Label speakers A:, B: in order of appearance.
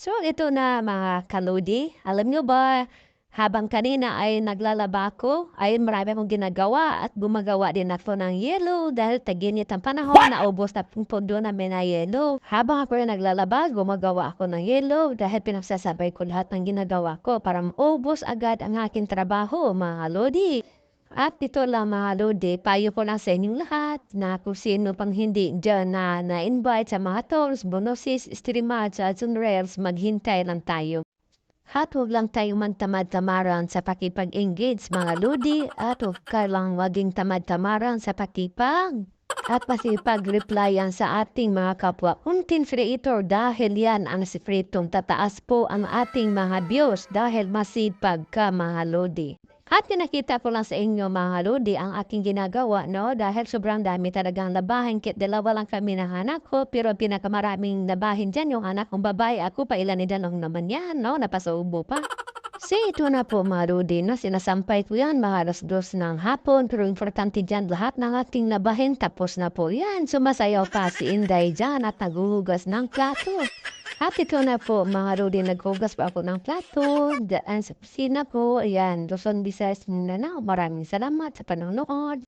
A: So ito na mga kalodi, alam nyo ba, habang kanina ay naglalaba ko, ay marami akong ginagawa at gumagawa din ako ng yelo dahil taginit ang panahon, naubos na yung pondo namin na yelo. Habang ako ay naglalaba, gumagawa ako ng yelo dahil pinagsasabay ko lahat ng ginagawa ko para maubos agad ang aking trabaho, mga lodi. At ito lang mga lodi, payo ko lang sa inyong lahat na kung sino pang hindi dyan na na-invite sa mga tolls, bonuses, streamers at sunrails, maghintay lang tayo. At huwag lang tayo mantamad-tamaran sa pakipag-engage mga lodi at huwag ka lang waging tamad-tamaran sa pakipag at masipag-replyan sa ating mga kapwa content creator dahil yan ang sikretong tataas po ang ating mga views dahil masipag ka mga lodi. At pinakita ko lang sa inyo mga lodi ang aking ginagawa, no? Dahil sobrang dami talagang labahin, kit dalawa lang kami ng anak ko, pero pinakamaraming labahin dyan yung anak kong babae. Ako pa ilan nidanong naman yan, no? Napasaubo pa. So ito na po mga lodi, no? Sinasampay ko yan mga alas 2 ng hapon, pero importante dyan lahat ng ating labahin tapos na po yan. Sumasayaw pa si Inday dyan at naguhugas ng plato. At ito na po mga lodi, naghugas pa ako ng plato daan sa kusina ko. Ayan, Luzon, Visayas, Mindanao. Maraming salamat sa panonood.